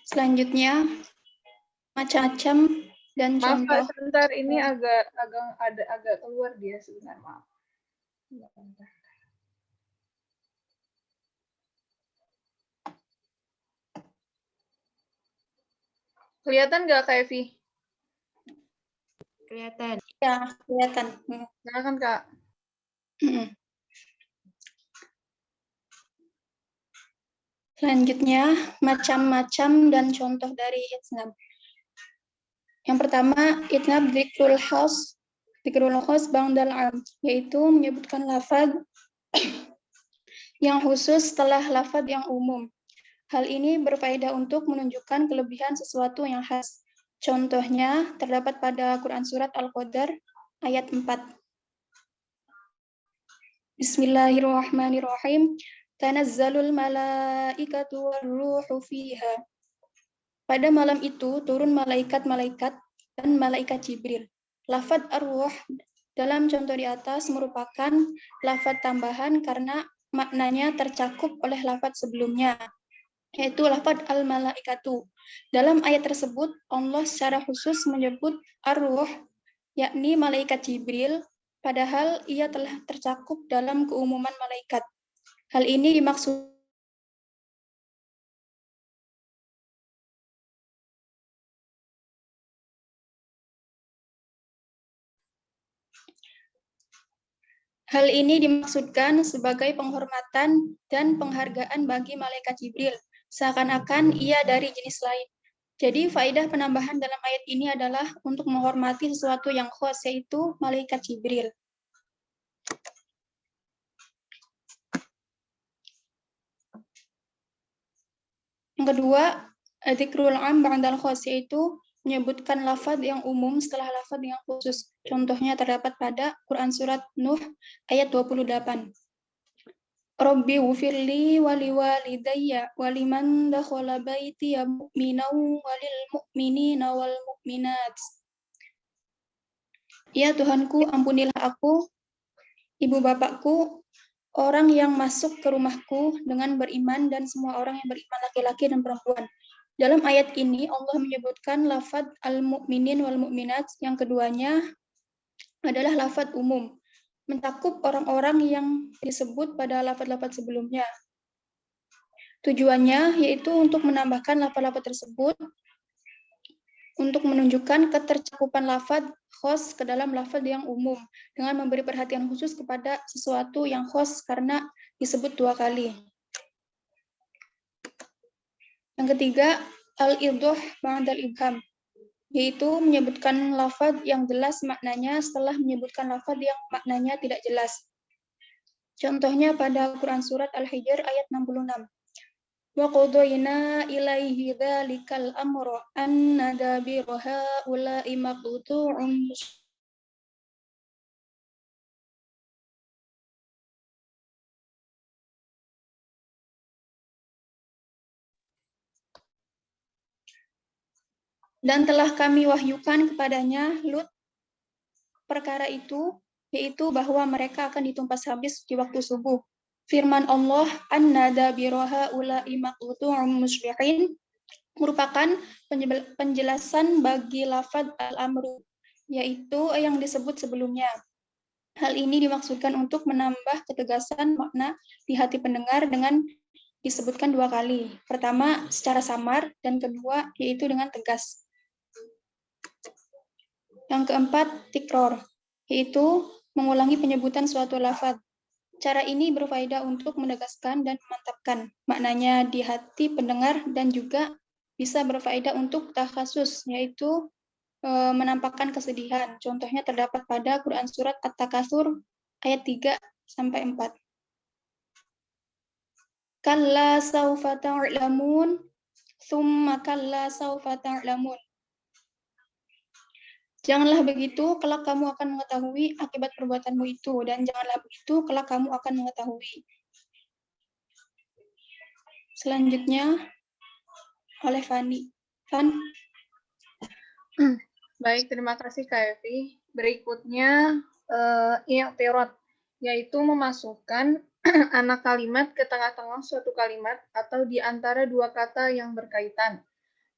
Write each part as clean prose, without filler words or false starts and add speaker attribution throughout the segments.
Speaker 1: Selanjutnya, macam-macam dan
Speaker 2: Maaf
Speaker 1: contoh.
Speaker 2: Kak, sebentar ini agak keluar dia sebentar, maaf. Kelihatan nggak Kak Evi?
Speaker 3: Kelihatan.
Speaker 1: Ya, kelihatan.
Speaker 2: Silakan Kak.
Speaker 1: Selanjutnya, macam-macam dan contoh dari itnab. Yang pertama, itnab dzikrul khas ba'dal 'am, yaitu menyebutkan lafaz yang khusus setelah lafaz yang umum. Hal ini berfaedah untuk menunjukkan kelebihan sesuatu yang khas. Contohnya terdapat pada Quran Surat Al-Qadar ayat 4. Bismillahirrahmanirrahim. Tanazzalul malaikatu warruhu fiha. Pada malam itu turun malaikat-malaikat dan malaikat Jibril. Lafaz ar-ruh dalam contoh di atas merupakan lafaz tambahan karena maknanya tercakup oleh lafaz sebelumnya, yaitu lafaz al-malaikatu. Dalam ayat tersebut, Allah secara khusus menyebut ar-ruh, yakni malaikat Jibril, padahal ia telah tercakup dalam keumuman malaikat. Hal ini dimaksud Hal ini dimaksudkan sebagai penghormatan dan penghargaan bagi malaikat Jibril, seakan-akan ia dari jenis lain. Jadi faedah penambahan dalam ayat ini adalah untuk menghormati sesuatu yang khas, yaitu malaikat Jibril. Yang kedua, dzikrul 'am ba'dal khas, yaitu menyebutkan lafaz yang umum setelah lafaz yang khusus. Contohnya terdapat pada Quran Surat Nuh ayat 28. Rabbi ghfirli wa liwalidayya wa liman dakhala baitiya mu'minan wa lil mu'minina wal mu'minat. Ya Tuhanku, ampunilah aku, ibu bapakku, orang yang masuk ke rumahku dengan beriman dan semua orang yang beriman laki-laki dan perempuan. Dalam ayat ini Allah menyebutkan lafaz al-mu'minin wal mu'minat, yang keduanya adalah lafaz umum, mencakup orang-orang yang disebut pada lafaz-lafaz sebelumnya. Tujuannya yaitu untuk menambahkan lafaz-lafaz tersebut untuk menunjukkan ketercakupan lafaz khas ke dalam lafaz yang umum dengan memberi perhatian khusus kepada sesuatu yang khas karena disebut dua kali. Yang ketiga, al-idhah ba'dal ibham, yaitu menyebutkan lafaz yang jelas maknanya setelah menyebutkan lafaz yang maknanya tidak jelas. Contohnya pada Quran Surat Al-Hijr ayat 66. Wa qadayna ilaihi dzalikal amra anna dabira haula'i maqtu'un. Dan telah kami wahyukan kepadanya Lut perkara itu, yaitu bahwa mereka akan ditumpas habis di waktu subuh. Firman Allah, anna dabira haula'i maqtu'un musbihin, merupakan penjelasan bagi lafaz al-amru, yaitu yang disebut sebelumnya. Hal ini dimaksudkan untuk menambah ketegasan makna di hati pendengar dengan disebutkan dua kali. Pertama, secara samar, dan kedua, yaitu dengan tegas. Yang keempat, tikror, yaitu mengulangi penyebutan suatu lafaz. Cara ini berfaedah untuk menegaskan dan memantapkan maknanya di hati pendengar dan juga bisa berfaedah untuk takhasus, yaitu menampakkan kesedihan. Contohnya terdapat pada Quran Surat At-Takatsur ayat 3-4. Kalla saufa ta'lamun, tsumma kalla saufa ta'lamun. Janganlah begitu, kelak kamu akan mengetahui akibat perbuatanmu itu, dan janganlah begitu, kelak kamu akan mengetahui. Selanjutnya, oleh Fani. Fan.
Speaker 2: Baik, terima kasih Kak Evi. Berikutnya, i'tirad, yaitu memasukkan anak kalimat ke tengah-tengah suatu kalimat atau di antara dua kata yang berkaitan.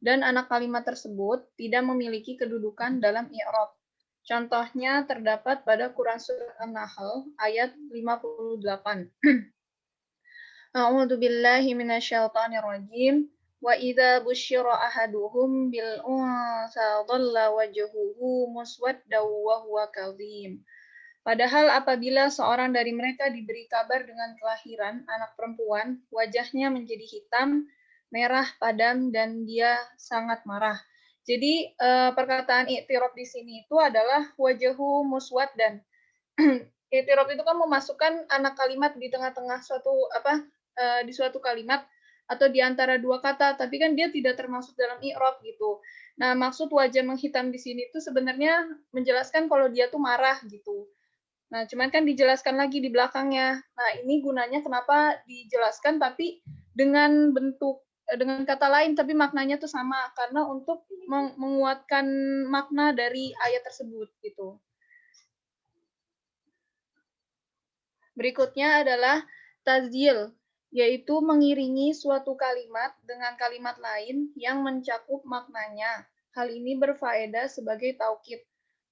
Speaker 2: dan anak kalimat tersebut tidak memiliki kedudukan dalam i'rab. Contohnya terdapat pada Quran Surat An-Nahl ayat 58. A'udzu billahi minasyaitonir rajim. Wa idza busyira ahaduhum bil unsa dhalla wajhuhu muswaddaw wa huwa kadhim. Padahal apabila seorang dari mereka diberi kabar dengan kelahiran anak perempuan, wajahnya menjadi hitam, merah padam, dan dia sangat marah. Jadi perkataan i'tirab di sini itu adalah wajhu muswaddan. I'tirab itu kan memasukkan anak kalimat di tengah-tengah di suatu kalimat atau di antara dua kata, tapi kan dia tidak termasuk dalam i'rab gitu. Nah, maksud wajah menghitam di sini itu sebenarnya menjelaskan kalau dia tuh marah gitu. Nah, cuman kan dijelaskan lagi di belakangnya. Nah, ini gunanya kenapa dijelaskan tapi dengan kata lain tapi maknanya tuh sama karena untuk menguatkan makna dari ayat tersebut gitu. Berikutnya adalah tazyil, yaitu mengiringi suatu kalimat dengan kalimat lain yang mencakup maknanya. Hal ini berfaedah sebagai taukid.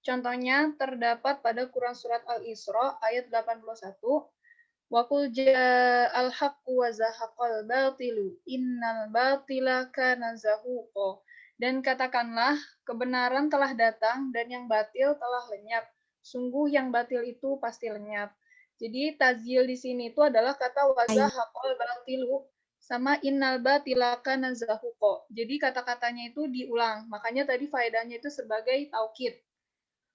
Speaker 2: Contohnya terdapat pada Quran Surat Al-Isra ayat 81. Wa qul ja'al haqqu wa zahaqal batilu innal batila kana zahuqa. Dan katakanlah kebenaran telah datang dan yang batil telah lenyap. Sungguh yang batil itu pasti lenyap. Jadi tazyil di sini itu adalah kata wa zahaqal batilu sama innal batila kana zahuqa. Jadi kata-katanya itu diulang. Makanya tadi faedahnya itu sebagai taukid.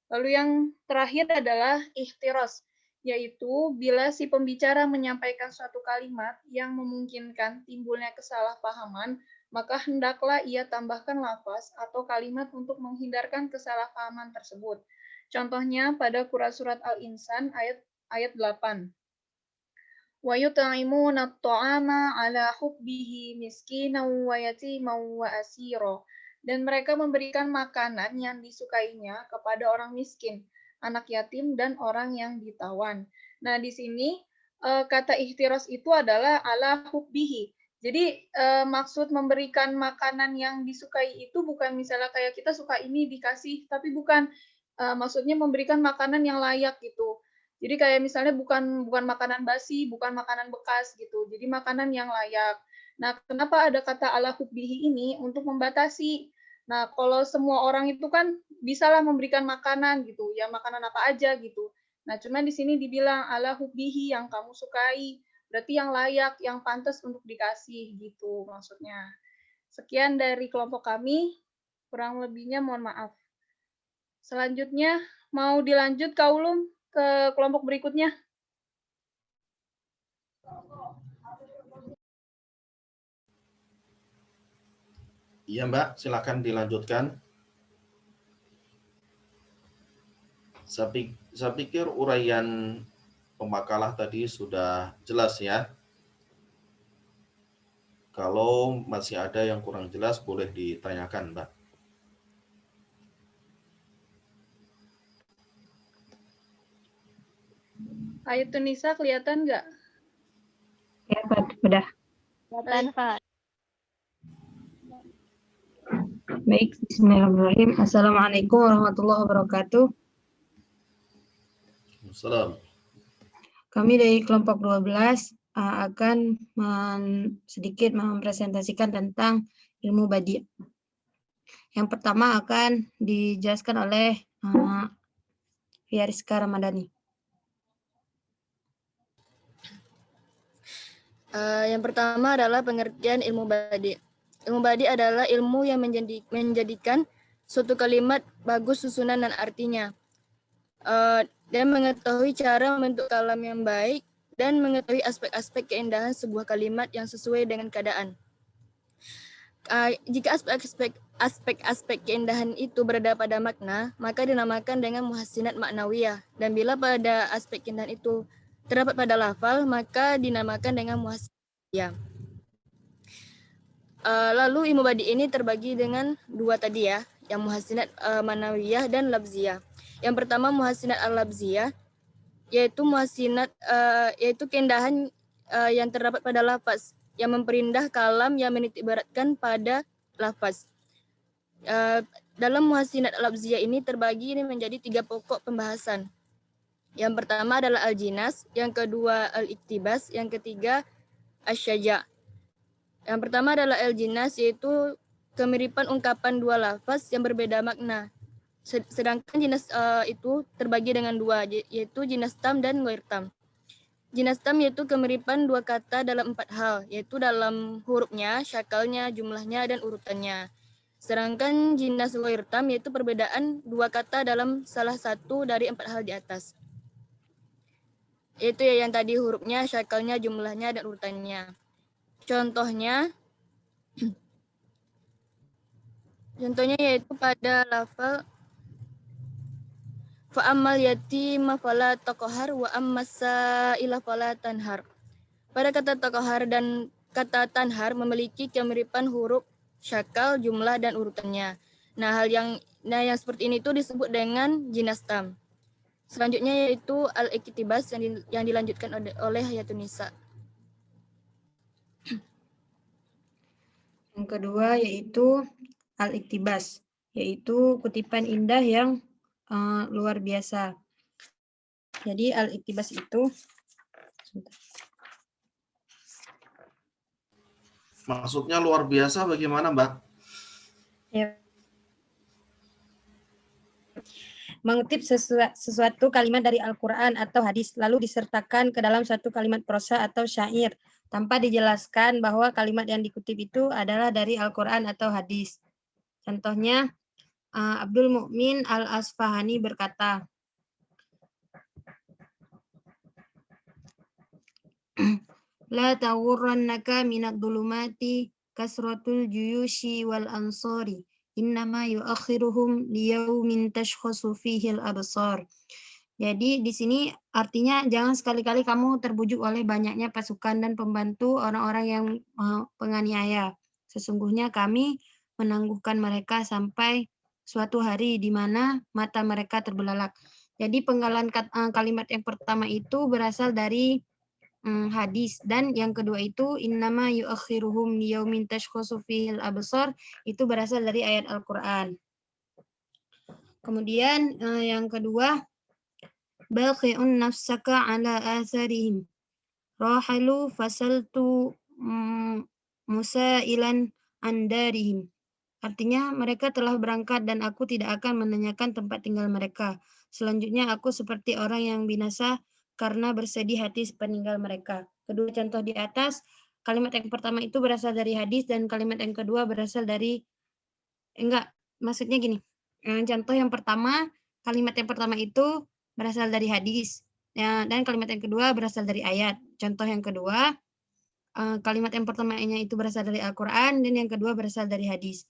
Speaker 2: Lalu yang terakhir adalah ihtiras, yaitu bila si pembicara menyampaikan suatu kalimat yang memungkinkan timbulnya kesalahpahaman, maka hendaklah ia tambahkan lafaz atau kalimat untuk menghindarkan kesalahpahaman tersebut. Contohnya pada Quran Surat Al-Insan ayat 8. Wa yut'imuna at-ta'ama 'ala hubbihi miskinan wa yatiman wa asira. Dan mereka memberikan makanan yang disukainya kepada orang miskin, anak yatim, dan orang yang ditawan. Nah, di sini kata ihtiras itu adalah ala hubbihi. Jadi maksud memberikan makanan yang disukai itu bukan misalnya kayak kita suka ini dikasih, tapi bukan maksudnya memberikan makanan yang layak gitu. Jadi kayak misalnya bukan makanan basi, bukan makanan bekas gitu. Jadi makanan yang layak. Nah, kenapa ada kata ala hubbihi ini untuk membatasi? Nah, kalau semua orang itu kan bisalah memberikan makanan gitu, ya makanan apa aja gitu. Nah, cuman di sini dibilang ala hubbihi yang kamu sukai, berarti yang layak, yang pantas untuk dikasih gitu maksudnya. Sekian dari kelompok kami, kurang lebihnya mohon maaf. Selanjutnya mau dilanjut Kak Ulum ke kelompok berikutnya.
Speaker 3: Iya Mbak, silakan dilanjutkan. Saya pikir uraian pemakalah tadi sudah jelas ya. Kalau masih ada yang kurang jelas boleh ditanyakan Mbak.
Speaker 2: Ayat Tunisa kelihatan nggak?
Speaker 4: Ya, Pak, udah.
Speaker 2: Kelihatan,
Speaker 1: Pak.
Speaker 4: Baik, bismillahirrahmanirrahim. Assalamualaikum warahmatullahi wabarakatuh.
Speaker 3: Salam.
Speaker 4: Kami dari kelompok 12 akan sedikit mempresentasikan tentang ilmu badi'. Yang pertama akan dijelaskan oleh Fiariska Ramadhani.
Speaker 5: Yang pertama adalah pengertian ilmu badi'. Ilmu badi' adalah ilmu yang menjadikan suatu kalimat bagus susunan dan artinya, dan mengetahui cara membentuk kalam yang baik, dan mengetahui aspek-aspek keindahan sebuah kalimat yang sesuai dengan keadaan. Jika aspek-aspek keindahan itu berada pada makna, maka dinamakan dengan muhassinat maknawiyah. Dan bila pada aspek keindahan itu terdapat pada lafal, maka dinamakan dengan muhassinat. Lalu ilmu badi ini terbagi dengan dua tadi ya, yang muhassinat manawiyah dan labziyah. Yang pertama muhassinat al-labziyah, yaitu muhassinat yaitu keindahan yang terdapat pada lafaz, yang memperindah kalam yang menitikberatkan pada lafaz. Dalam muhassinat al-lafziyah ini terbagi menjadi 3 pokok pembahasan. Yang pertama adalah al-jinas, yang kedua al-iktibas, yang ketiga asy-syaja'. Yang pertama adalah al-jinas, yaitu kemiripan ungkapan dua lafaz yang berbeda makna. Sedangkan jinas itu terbagi dengan dua, yaitu jinas tam dan ghair tam. Jinas tam yaitu kemiripan dua kata dalam 4 hal, yaitu dalam hurufnya, syakalnya, jumlahnya, dan urutannya. Sedangkan jinas ghair tam yaitu perbedaan dua kata dalam salah satu dari 4 hal di atas. Yaitu yang tadi hurufnya, syakalnya, jumlahnya, dan urutannya. Contohnya yaitu pada lafal fa'ammal yatima fala taqhar wa ammas sa'ila fala tanhar. Pada kata taqhar dan kata tanhar memiliki kemiripan huruf, syakal, jumlah, dan urutannya. Nah, yang seperti ini itu disebut dengan jinas tam. Selanjutnya yaitu al-iktibas yang dilanjutkan oleh Hayatun Nisa.
Speaker 4: Yang kedua yaitu al-iktibas, yaitu kutipan indah yang luar biasa. Jadi al-iktibas itu
Speaker 3: Maksudnya luar biasa bagaimana, Mbak?
Speaker 4: ya, mengutip sesuatu kalimat dari Al-Quran atau hadis, lalu disertakan ke dalam satu kalimat prosa atau syair, tanpa dijelaskan bahwa kalimat yang dikutip itu adalah dari Al-Quran atau hadis. Contohnya, Abdul Mukmin Al-Asfahani berkata, La taghurrannaka minad dhulumati kasratul juyushi wal ansari innama yuakhiruhum liyaumin tashkhasu fihi al-absar. Jadi di sini artinya jangan sekali-kali kamu terbujuk oleh banyaknya pasukan dan pembantu orang-orang yang penganiaya. Sesungguhnya kami menangguhkan mereka sampai suatu hari di mana mata mereka terbelalak. Jadi penggalan kalimat yang pertama itu berasal dari hadis, dan yang kedua itu innama yuakhiruhum liyaumin tashkhasu fihil absar itu berasal dari ayat Al-Qur'an. Kemudian yang kedua, baqi'un nafsaka ala atharihim rahalu fasaltu musailan andarihim. Artinya mereka telah berangkat dan aku tidak akan menanyakan tempat tinggal mereka. Selanjutnya aku seperti orang yang binasa karena bersedih hati sepeninggal mereka. Kedua contoh di atas, kalimat yang pertama itu berasal dari hadis dan kalimat yang kedua berasal dari maksudnya gini. Contoh yang pertama, kalimat yang pertama itu berasal dari hadis dan kalimat yang kedua berasal dari ayat. Contoh yang kedua, kalimat yang pertamanya itu berasal dari Al-Qur'an dan yang kedua berasal dari hadis.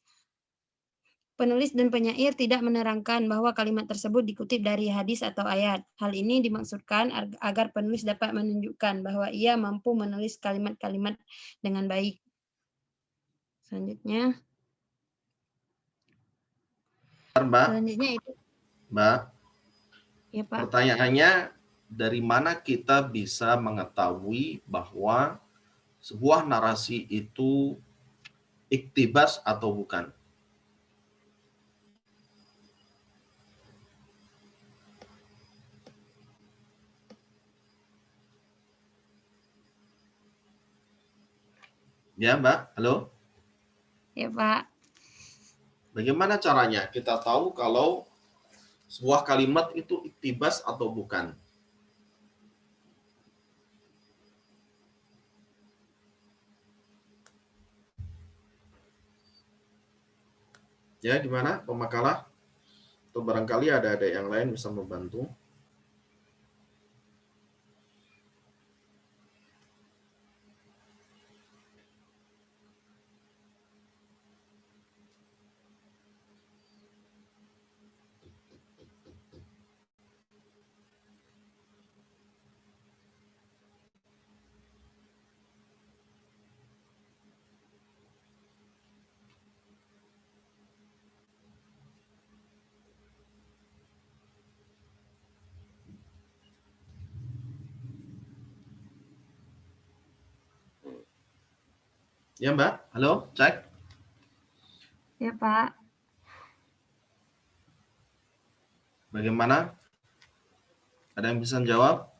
Speaker 4: Penulis dan penyair tidak menerangkan bahwa kalimat tersebut dikutip dari hadis atau ayat. Hal ini dimaksudkan agar penulis dapat menunjukkan bahwa ia mampu menulis kalimat-kalimat dengan baik. Selanjutnya.
Speaker 3: Mbak.
Speaker 4: Selanjutnya itu.
Speaker 3: Mbak.
Speaker 4: Ya, Pak.
Speaker 3: Pertanyaannya, dari mana kita bisa mengetahui bahwa sebuah narasi itu iktibas atau bukan? Ya, Mbak. Halo?
Speaker 4: Ya, Pak.
Speaker 3: Bagaimana caranya kita tahu kalau sebuah kalimat itu iktibas atau bukan? Ya, gimana pemakalah? Atau barangkali ada yang lain bisa membantu? Ya, Mbak. Halo, cek.
Speaker 4: Ya, Pak.
Speaker 3: Bagaimana? Ada yang bisa jawab?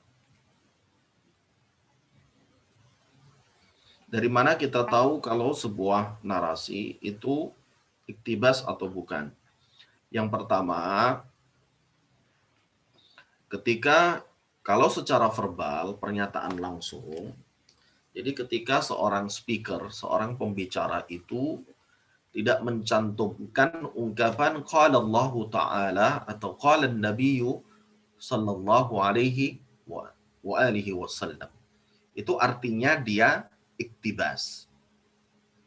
Speaker 3: Dari mana kita tahu kalau sebuah narasi itu iktibas atau bukan? Yang pertama, ketika kalau secara verbal, pernyataan langsung, jadi ketika seorang speaker, seorang pembicara itu tidak mencantumkan ungkapan qala Allah Ta'ala atau qala Nabiyyu sallallahu alaihi wa alihi wasallam. Itu artinya dia iktibas.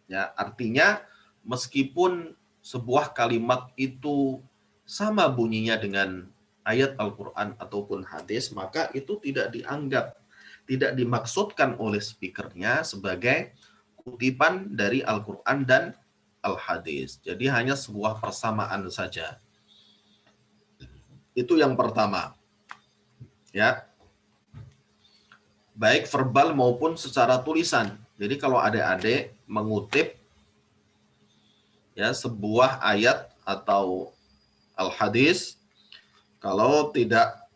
Speaker 3: Ya, artinya meskipun sebuah kalimat itu sama bunyinya dengan ayat Al-Qur'an ataupun hadis, maka itu tidak dianggap, tidak dimaksudkan oleh speakernya sebagai kutipan dari Al-Qur'an dan Al-Hadis. Jadi hanya sebuah persamaan saja. Itu yang pertama. Ya. Baik verbal maupun secara tulisan. Jadi kalau adik-adik mengutip ya sebuah ayat atau al-hadis, kalau tidak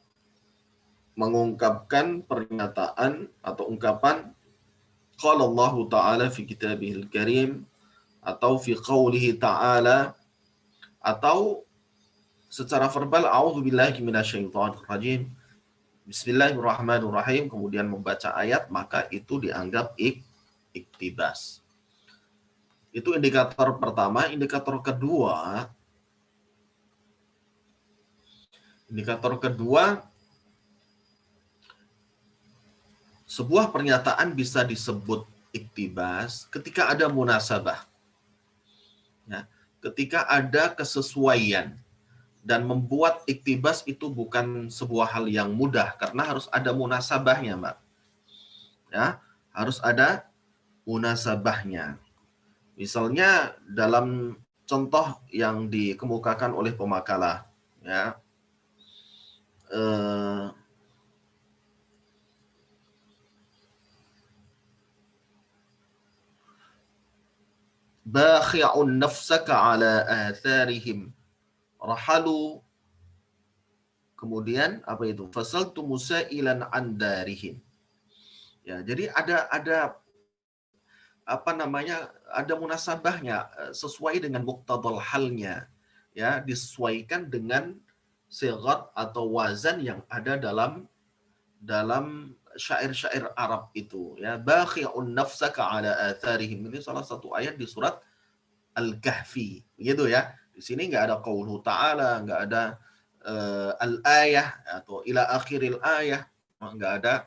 Speaker 3: mengungkapkan pernyataan atau ungkapan qala Allah Ta'ala fi kitabihil karim atau fi qawlihi ta'ala atau secara verbal a'udzubillahi minasyaitonir rajim bismillahirrahmanirrahim kemudian membaca ayat, maka itu dianggap iktibas. Itu indikator pertama. Indikator kedua, sebuah pernyataan bisa disebut iktibas ketika ada munasabah. Ya, ketika ada kesesuaian. Dan membuat iktibas itu bukan sebuah hal yang mudah karena harus ada munasabahnya, Mbak. Ya, harus ada munasabahnya. Misalnya dalam contoh yang dikemukakan oleh pemakalah, ya, bakhi'un nafsaka ala atharihim rahalu, kemudian apa itu? Fasaltu musailan an darihim. Ya, jadi ada apa namanya? Ada munasabahnya sesuai dengan muqtadal halnya. Ya, disesuaikan dengan sighat atau wazan yang ada dalam syair-syair Arab itu, ya. Bakhi'un nafsaka ala atharihim. Ini salah satu ayat di surat Al-Kahfi, gitu ya. Di sini nggak ada qauluhu ta'ala, nggak ada al-ayah atau ila akhiril ayah, nggak ada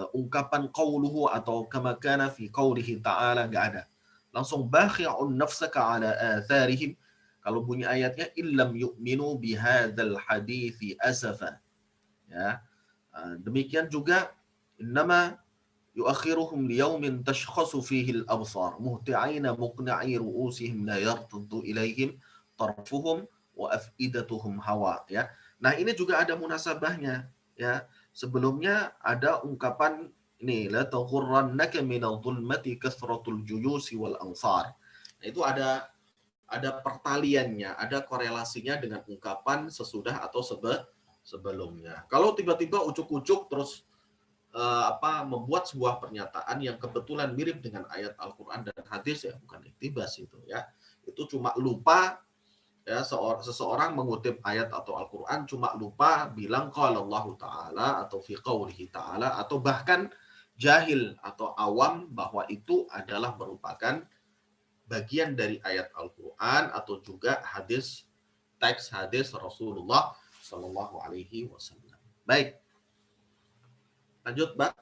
Speaker 3: ungkapan qauluhu atau kama kana fi qaulihi ta'ala, nggak ada. Langsung bakhi'un nafsaka ala atharihim. Kalau bunyi ayatnya illam yu'minu bihadzal hadithi asafa. Ya. Demikian juga innama yuakhiruhum liyaumin tashkhasu fihi al-absar muhti'ina muqni'i ru'usihim la yartaddu ilaihim tarfuhum wa afidatuhum hawa, ya. Nah, ini juga ada munasabahnya, ya. Sebelumnya ada ungkapan ini la taghurrannaka minadh dhulmati kasratul juyusi wal ansar. Nah, itu ada pertaliannya, ada korelasinya dengan ungkapan sesudah atau sebelumnya. Kalau tiba-tiba ucuk-ucuk terus membuat sebuah pernyataan yang kebetulan mirip dengan ayat Al-Quran dan hadis, ya bukan iktibas itu, ya. Itu cuma lupa, ya, seseorang mengutip ayat atau Al-Quran cuma lupa bilang qala Allah Ta'ala atau fi qawlihi ta'ala, atau bahkan jahil atau awam bahwa itu adalah merupakan bagian dari ayat Al-Quran atau juga teks hadis Rasulullah Sallallahu Alaihi Wasallam. Baik. Lanjut, Mbak.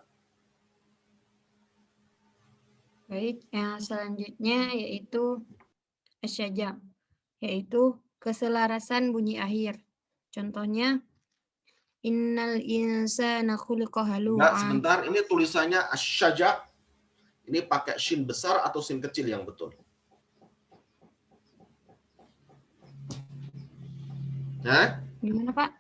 Speaker 4: Baik, yang selanjutnya yaitu asyaja, yaitu keselarasan bunyi akhir. Contohnya, innal insana khuliqa
Speaker 3: Mbak,
Speaker 4: halu'a.
Speaker 3: sebentar, ini tulisannya asyaja. Ini pakai shin besar atau shin kecil yang betul? Nah,
Speaker 4: Gimana, Pak?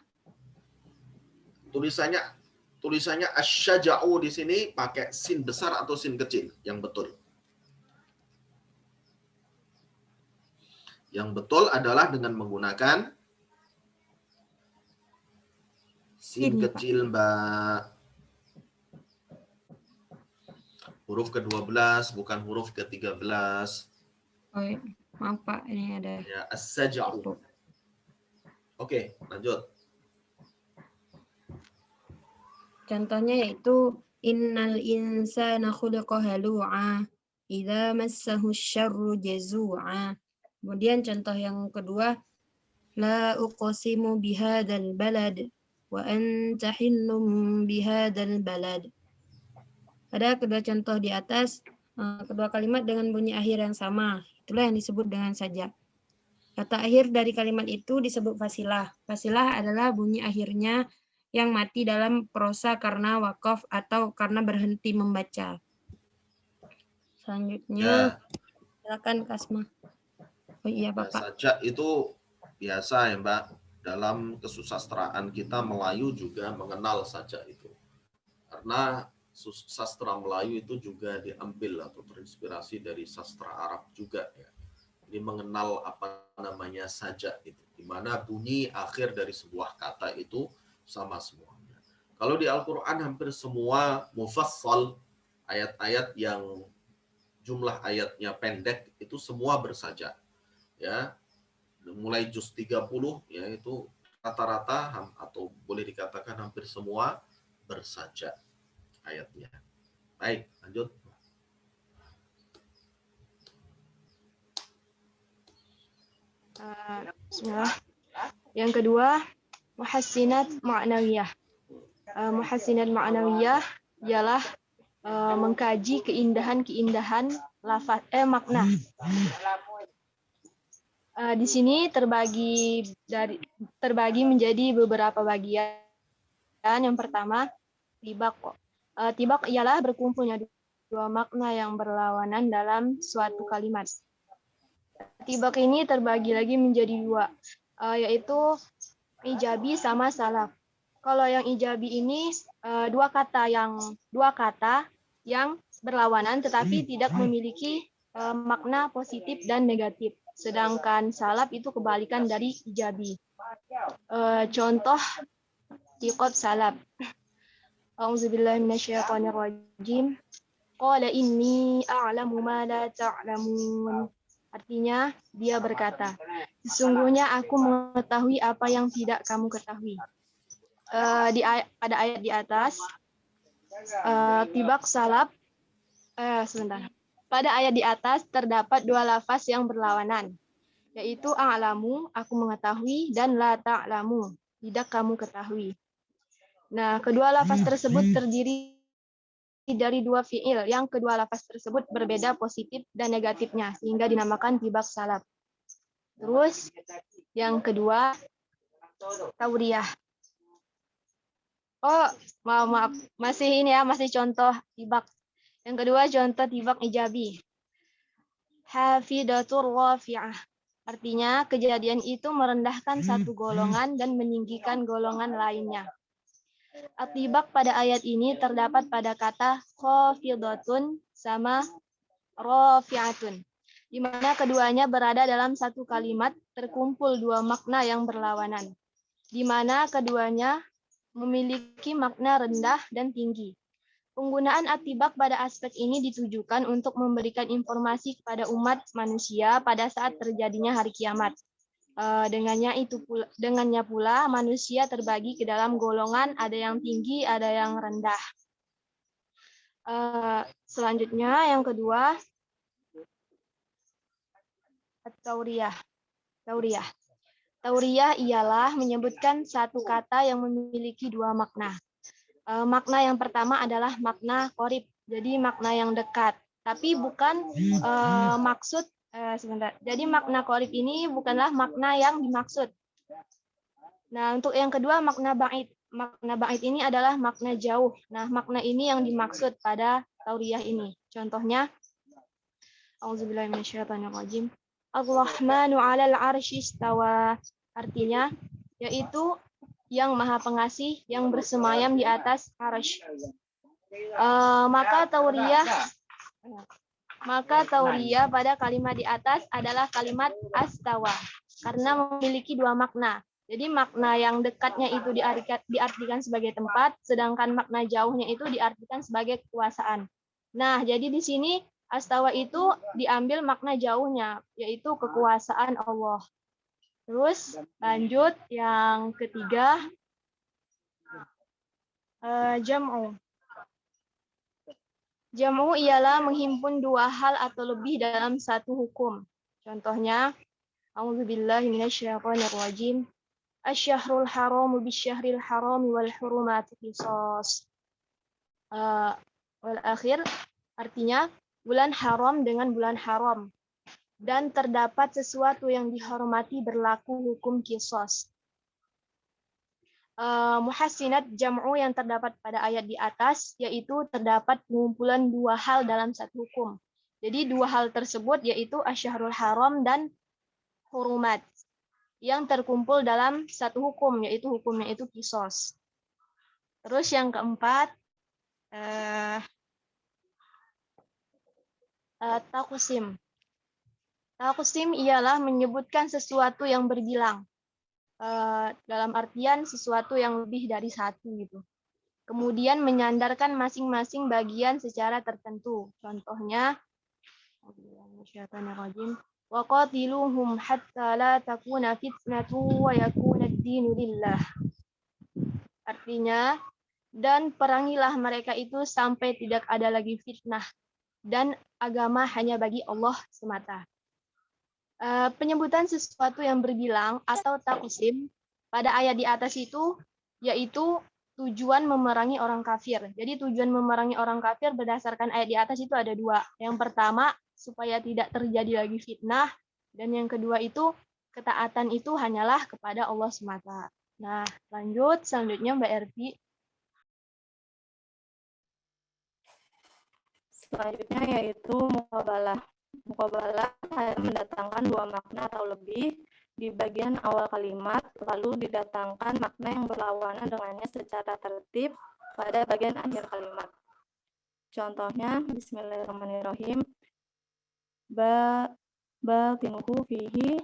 Speaker 3: Tulisannya asyaja'u di sini pakai sin besar atau sin kecil yang betul? Yang betul adalah dengan menggunakan Sin
Speaker 4: Sin, Pak.
Speaker 3: kecil, Mbak. Huruf ke-12, bukan huruf ke-13.
Speaker 4: Oh, iya. Maaf Pak, ini ada
Speaker 3: Ya, as-saja'u.
Speaker 4: foto.
Speaker 3: Oke, lanjut.
Speaker 4: Contohnya yaitu innal insana khuliqa halu'a idza massahu syarru jazu'a. Kemudian contoh yang kedua, la uqsimu bihadzal balad wa anta hinnum bihadzal balad. Pada kedua contoh di atas, kedua kalimat dengan bunyi akhir yang sama. Itulah yang disebut dengan sajak. Kata akhir dari kalimat itu disebut fasilah. Fasilah adalah bunyi akhirnya yang mati dalam prosa karena wakaf atau karena berhenti membaca. Selanjutnya, silakan Kasma. Oh iya,
Speaker 3: Ya,
Speaker 4: Bapak.
Speaker 3: sajak itu biasa ya, Mbak. Dalam kesusastraan kita Melayu juga mengenal sajak itu. Karena sastra Melayu itu juga diambil atau terinspirasi dari sastra Arab juga ya. Ini mengenal apa namanya sajak itu, di mana bunyi akhir dari sebuah kata itu sama semuanya. Kalau di Al-Qur'an hampir semua mufassal, ayat-ayat yang jumlah ayatnya pendek itu semua bersajak. Ya. Mulai juz 30 ya itu rata-rata atau boleh dikatakan hampir semua bersajak ayatnya. Baik, lanjut.
Speaker 5: Bismillah. Yang kedua, muhassinat ma'nawiyah. Muhassinat ma'nawiyah ialah mengkaji keindahan-keindahan lafaz makna. Di sini terbagi menjadi beberapa bagian. Yang pertama, tibak. Tibak ialah berkumpulnya dua makna yang berlawanan dalam suatu kalimat. Tibak ini terbagi lagi menjadi dua, yaitu ijabi sama salaf. Kalau yang ijabi ini dua kata yang berlawanan tetapi tidak memiliki makna positif dan negatif. Sedangkan salaf itu kebalikan dari ijabi. Contoh tiqat salaf. A'udzubillahi minasyaitonirrajim. Qala inni a'lamu ma la ta'lamun. Artinya, dia berkata, sesungguhnya aku mengetahui apa yang tidak kamu ketahui. Pada ayat di atas, tibak salaf, sebentar. Pada ayat di atas terdapat dua lafaz yang berlawanan, yaitu a'lamu, aku mengetahui, dan la ta'lamu, tidak kamu ketahui. Nah, kedua lafaz tersebut terdiri dari dua fiil, yang kedua lafaz tersebut berbeda positif dan negatifnya, sehingga dinamakan tibak salaf. Terus, yang kedua, tauriyah. Oh, maaf. Masih ini ya, masih contoh tibak. Yang kedua, contoh tibak ijabi. Hafidatur rafi'ah. Artinya, kejadian itu merendahkan satu golongan dan meninggikan golongan lainnya. Atibak pada ayat ini terdapat pada kata khafidatun sama rafi'atun, di mana keduanya berada dalam satu kalimat terkumpul dua makna yang berlawanan, di mana keduanya memiliki makna rendah dan tinggi. Penggunaan atibak pada aspek ini ditujukan untuk memberikan informasi kepada umat manusia pada saat terjadinya hari kiamat. Dengannya pula manusia terbagi ke dalam golongan, ada yang tinggi, ada yang rendah. Selanjutnya yang kedua, tauriyah. Tauriyah ialah menyebutkan satu kata yang memiliki dua makna. Makna yang pertama adalah makna qorib, jadi makna yang dekat. Tapi bukan maksud sebentar. Jadi makna qorib ini bukanlah makna yang dimaksud. Nah, untuk yang kedua makna ba'id. Makna ba'id ini adalah makna jauh. Nah, makna ini yang dimaksud pada tauriyah ini. Contohnya, A'udzubillahi minasyaitonirrajim. Ar-Rahmanu 'alal 'arsy istawa. Artinya yaitu yang Maha Pengasih yang bersemayam di atas arsy. Maka tauriyah pada kalimat di atas adalah kalimat astawa karena memiliki dua makna. Jadi makna yang dekatnya itu diartikan sebagai tempat, sedangkan makna jauhnya itu diartikan sebagai kekuasaan. Nah, jadi di sini astawa itu diambil makna jauhnya, yaitu kekuasaan Allah. Terus lanjut yang ketiga, jam'u. Jam'u ialah menghimpun dua hal atau lebih dalam satu hukum. Contohnya, a'udzubillahi minasyaitonirrajim. Asy-syahrul haramu bisyahril harami wal hurumatu qisas. Wal akhir artinya bulan haram dengan bulan haram dan terdapat sesuatu yang dihormati berlaku hukum qisas. Muhassinat jam'u yang terdapat pada ayat di atas yaitu terdapat pengumpulan dua hal dalam satu hukum. Jadi dua hal tersebut yaitu asy-syahrul haram dan hurumat yang terkumpul dalam satu hukum, yaitu hukumnya itu qisas. Terus yang keempat, taqsim. Taqsim ialah menyebutkan sesuatu yang berbilang, dalam artian sesuatu yang lebih dari satu gitu. Kemudian menyandarkan masing-masing bagian secara tertentu. Contohnya, wa qatiluhum hatta la takuna fitnatu wa yakuna ad-dinu lillah. Artinya, dan perangilah mereka itu sampai tidak ada lagi fitnah dan agama hanya bagi Allah semata. Penyebutan sesuatu yang berbilang atau taqsim pada ayat di atas itu yaitu tujuan memerangi orang kafir. Jadi tujuan memerangi orang kafir berdasarkan ayat di atas itu ada dua. Yang pertama, supaya tidak terjadi lagi fitnah. Dan yang kedua itu, ketaatan itu hanyalah kepada Allah semata. Nah, lanjut. Selanjutnya Mbak Erti.
Speaker 6: Selanjutnya yaitu muqabalah. Muqabalah mendatangkan dua makna atau lebih di bagian awal kalimat, lalu didatangkan makna yang berlawanan dengannya secara tertib pada bagian akhir kalimat. Contohnya, bismillahirrahmanirrahim. Batinuhu fihi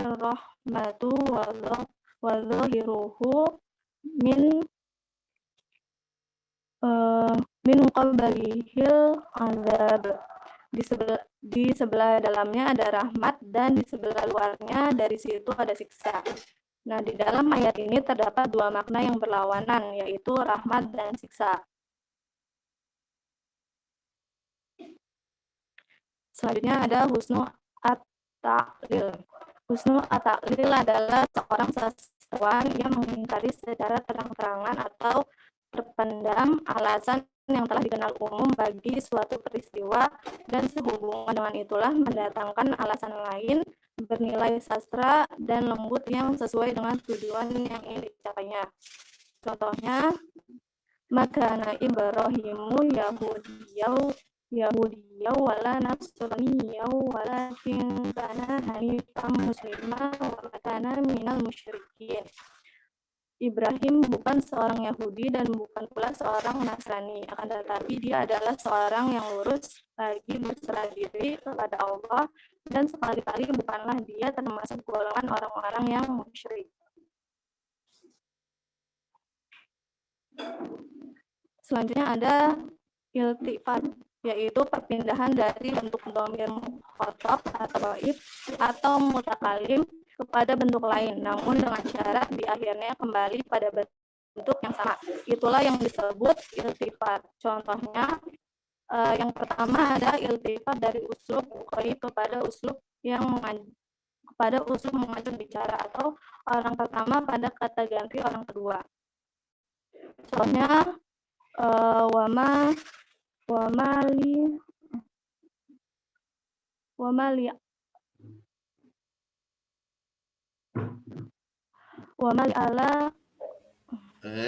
Speaker 6: rahmatu wa zahiruhu min qabalihil azab. Di sebelah dalamnya ada rahmat dan di sebelah luarnya dari situ ada siksa. Nah, di dalam ayat ini terdapat dua makna yang berlawanan, yaitu rahmat dan siksa. Selanjutnya ada husnu at-ta'lil. Husnu at-ta'lil adalah seorang sastrawan yang mengingkari secara terang-terangan atau terpendam alasan yang telah dikenal umum bagi suatu peristiwa dan sehubungan dengan itulah mendatangkan alasan lain bernilai sastra dan lembut yang sesuai dengan tujuan yang ingin dicapainya. Contohnya, makana Ibrahimu Yahudiyaw wala Nasraniyaw walakin kana hanifan muslimah wa kana minal musyrikin. Ibrahim bukan seorang Yahudi dan bukan pula seorang Nasrani, akan tetapi dia adalah seorang yang lurus bagi berserah diri kepada Allah dan sekali-kali bukanlah dia termasuk golongan orang-orang yang musyrik. Selanjutnya ada iltifat, yaitu perpindahan dari bentuk dhamir mukhatab atau dhaif atau mutakalim kepada bentuk lain, namun dengan syarat di akhirnya kembali pada bentuk yang sama. Itulah yang disebut iltifat. Contohnya, yang pertama ada iltifat dari uslub qaid kepada uslub mengajak bicara, atau orang pertama pada kata ganti orang kedua. Contohnya,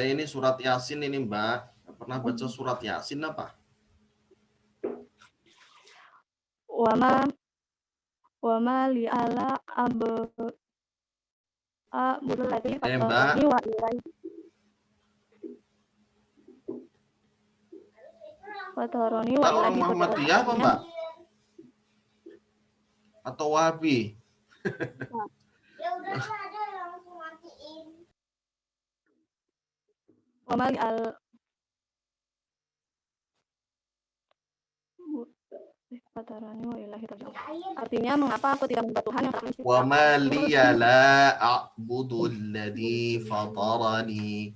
Speaker 3: ini surat Yasin ini Mbak. Pernah baca surat Yasin apa?
Speaker 6: Wama li ala abulati
Speaker 3: Mbak.
Speaker 6: wa ilai Fataroni wa
Speaker 3: Orang
Speaker 6: ilahi
Speaker 3: Muhammadiyah apa Mbak? Atau Wahabi?
Speaker 6: Wamal al Artinya, mengapa aku tidak menyembah Tuhan yang telah menciptakanku
Speaker 3: وَمَا لِيَ
Speaker 6: dan
Speaker 3: لَا أَعْبُدُ الَّذِي فَطَرَنِي.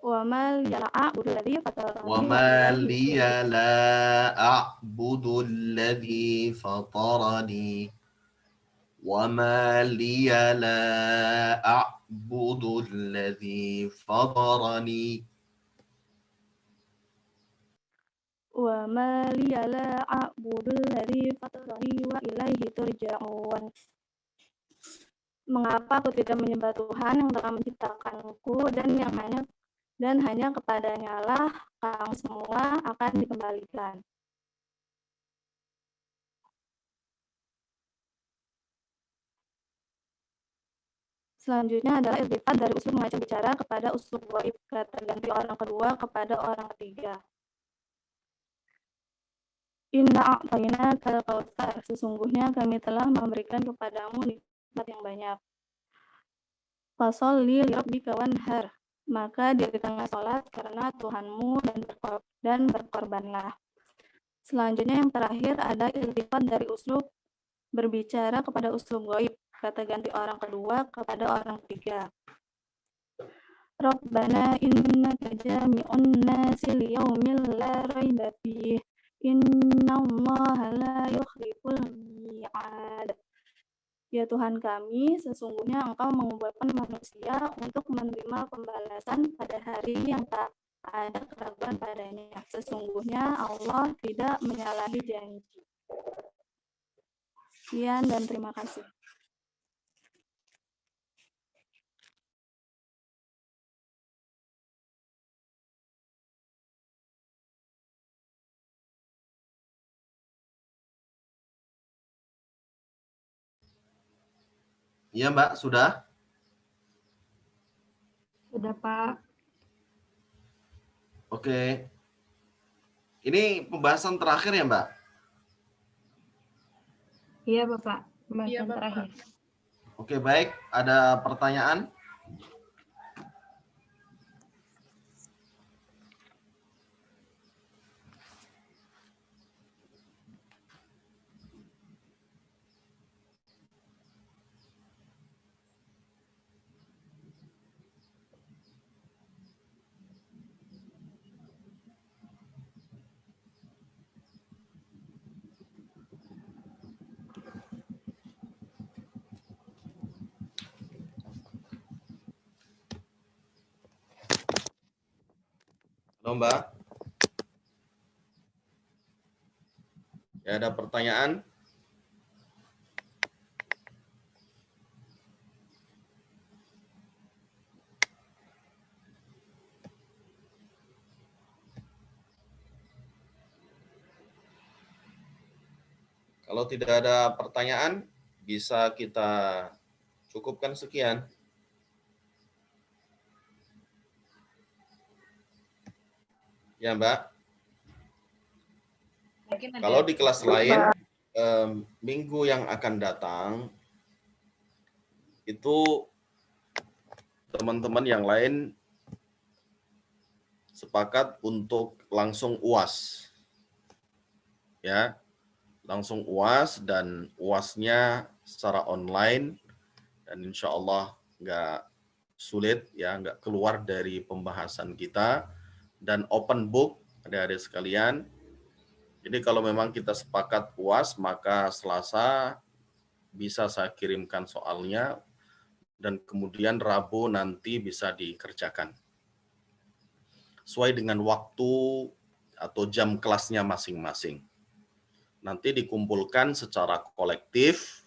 Speaker 6: wamal yala'a'budu alladzi fatarani wa
Speaker 3: وَمَا
Speaker 6: ilaihi
Speaker 3: لِيَ لَا أَعْبُدُ الَّذِي فَطَرَني. وَمَا لِيَ لَا أَعْبُدُ الَّذِي فَطَرَني.
Speaker 6: wa ma liya la a'budu alladzi fatarani wa ilaihi turja'un. Mengapa aku tidak menyembah Tuhan yang telah menciptakanku dan hanya kepadanya lah kamu semua akan dikembalikan. Selanjutnya adalah iltifat dari uslub mengajak bicara kepada uslub ghaib, kata ganti orang kedua kepada orang ketiga. Inna a'tainakal kautsar, sesungguhnya kami telah memberikan kepadamu nikmat yang banyak. Fasholli lirabbika wanhar, maka dirikanlah sholat karena Tuhanmu dan berkorbanlah. Selanjutnya yang terakhir ada iltifat dari uslub berbicara kepada uslub ghaib, kata ganti orang kedua kepada orang ketiga. Rabbana innaka jami'un nasi liyaumin la raiba fihi innallaha la yukhliful mi'ad. Ya Tuhan kami, sesungguhnya Engkau mengumpulkan manusia untuk menerima pembalasan pada hari yang tak ada keraguan padanya. Sesungguhnya Allah tidak menyalahi janji. Sekian dan terima kasih.
Speaker 3: Iya Mbak, sudah?
Speaker 4: Sudah, Pak.
Speaker 3: Oke. Ini pembahasan terakhir ya Mbak?
Speaker 4: Iya, Bapak.
Speaker 2: Iya,
Speaker 4: Pembahasan
Speaker 2: Bapak.
Speaker 4: terakhir.
Speaker 3: Oke, baik. Ada pertanyaan? Halo Mbak. Ya, ada pertanyaan? Kalau tidak ada pertanyaan, bisa kita cukupkan sekian. Ya Mbak. Kalau di kelas lain, minggu yang akan datang, itu teman-teman yang lain sepakat untuk langsung UAS. Ya, langsung UAS dan UASnya secara online dan insya Allah nggak sulit ya, nggak keluar dari pembahasan kita dan open book adik-adik sekalian. Jadi kalau memang kita sepakat UAS maka Selasa bisa saya kirimkan soalnya dan kemudian Rabu nanti bisa dikerjakan sesuai dengan waktu atau jam kelasnya masing-masing. Nanti dikumpulkan secara kolektif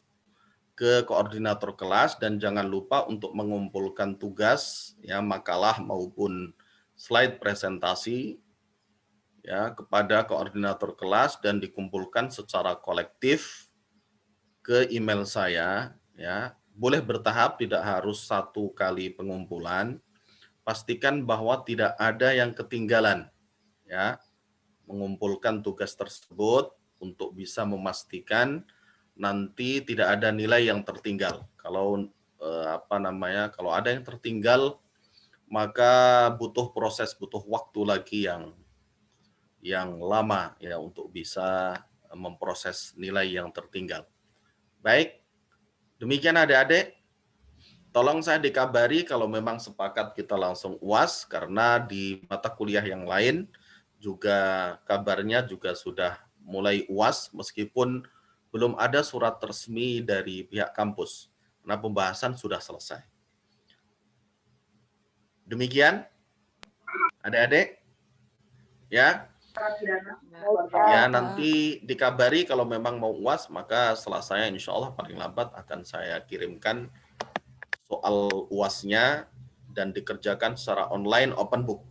Speaker 3: ke koordinator kelas dan jangan lupa untuk mengumpulkan tugas ya makalah maupun slide presentasi ya kepada koordinator kelas dan dikumpulkan secara kolektif ke email saya ya. Boleh bertahap, tidak harus satu kali pengumpulan. Pastikan bahwa tidak ada yang ketinggalan ya mengumpulkan tugas tersebut untuk bisa memastikan nanti tidak ada nilai yang tertinggal. Kalau kalau ada yang tertinggal, maka butuh proses, butuh waktu lagi yang lama ya untuk bisa memproses nilai yang tertinggal. Baik, demikian adik-adik. Tolong saya dikabari kalau memang sepakat kita langsung UAS, karena di mata kuliah yang lain juga kabarnya juga sudah mulai UAS meskipun belum ada surat resmi dari pihak kampus, karena pembahasan sudah selesai. Demikian, adik-adik, ya. Ya, nanti dikabari kalau memang mau UAS, maka setelah saya insya Allah paling lambat akan saya kirimkan soal UASnya dan dikerjakan secara online open book.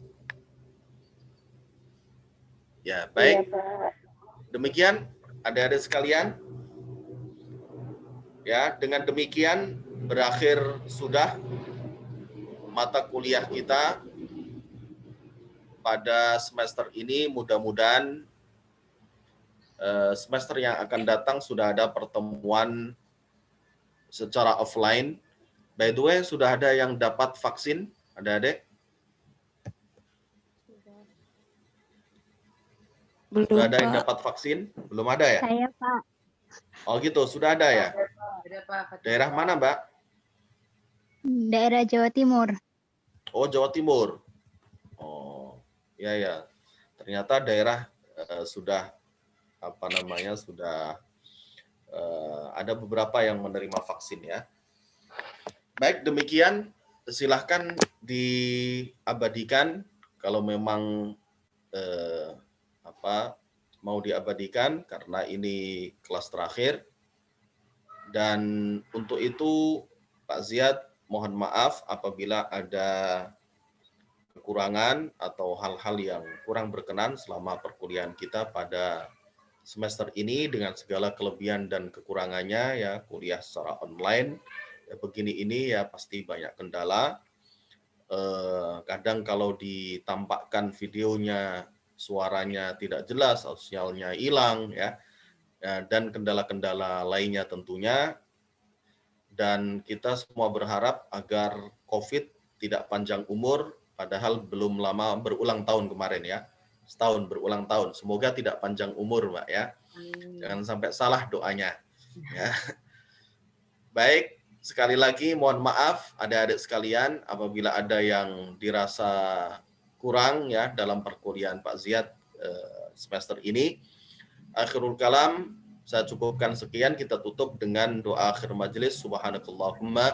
Speaker 3: Ya, baik. Demikian adik-adik sekalian. Ya, dengan demikian berakhir sudah mata kuliah kita pada semester ini. Mudah-mudahan semester yang akan datang sudah ada pertemuan secara offline. By the way, sudah ada yang dapat vaksin, adik-adik? Sudah ada yang dapat vaksin? Belum ada ya?
Speaker 6: Saya, Pak.
Speaker 3: Oh gitu, sudah ada ya? Daerah mana, Mbak?
Speaker 6: Daerah Jawa Timur.
Speaker 3: Oh, Jawa Timur. Oh, ya. Ternyata daerah sudah sudah ada beberapa yang menerima vaksin ya. Baik, demikian silahkan diabadikan kalau memang mau diabadikan karena ini kelas terakhir. Dan untuk itu Pak Ziyad mohon maaf apabila ada kekurangan atau hal-hal yang kurang berkenan selama perkuliahan kita pada semester ini dengan segala kelebihan dan kekurangannya ya, kuliah secara online ya, begini ini ya pasti banyak kendala. Kadang kalau ditampakkan videonya suaranya tidak jelas, sinyalnya hilang ya, dan kendala-kendala lainnya tentunya. Dan kita semua berharap agar COVID tidak panjang umur, padahal belum lama berulang tahun kemarin ya. Setahun berulang tahun. Semoga tidak panjang umur, Mbak ya. Jangan sampai salah doanya. Ya. Baik, sekali lagi mohon maaf adik-adik sekalian apabila ada yang dirasa kurang ya dalam perkuliahan Pak Ziyad semester ini. Akhirul kalam, saya cukupkan sekian, kita tutup dengan doa akhir majelis. Subhanakallahumma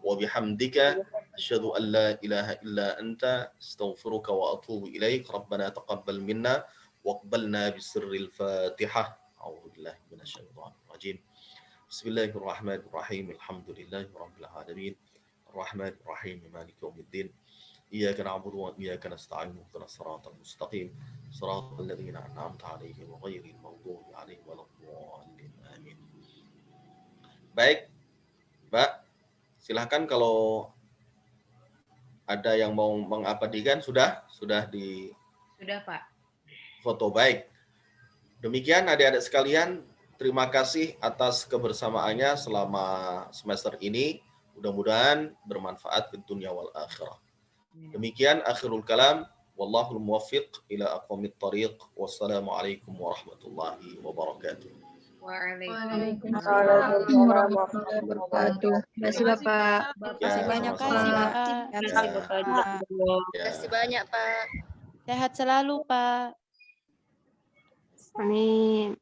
Speaker 3: wa bihamdika asyhadu an la ilaha illa anta astaghfiruka wa atubu ilaik. Rabbana taqabbal minna waqbalna bisirril Fatihah. A'udzu billahi minasyaitonir rajim. Bismillahirrahmanirrahim. Alhamdulillahi rabbil alamin. Arrahmanir rahim. Maliki yaumiddin. إياك نعبد وإياك نستعين اهدنا الصراط المستقيم صراط الذين أنعمت عليهم غير المغضوب عليهم ولا الضالين آمين. Baik, Mbak, silahkan kalau ada yang mau mengabadikan sudah di
Speaker 7: Pak.
Speaker 3: Foto. Baik. Demikian adik-adik sekalian, terima kasih atas kebersamaannya selama semester ini. Mudah-mudahan bermanfaat di dunia wal akhirah. Demikian akhirul kalam, wallahul muwaffiq ila aqwamit thariq. Wassalamualaikum warahmatullahi wabarakatuh.
Speaker 7: Waalaikumsalam warahmatullahi wabarakatuh.
Speaker 2: Terima kasih Bapak.
Speaker 3: Terima kasih banyak Kak.
Speaker 5: Terima kasih Bapak. Terima kasih banyak Pak.
Speaker 4: Sehat selalu, Pak.
Speaker 6: Amin.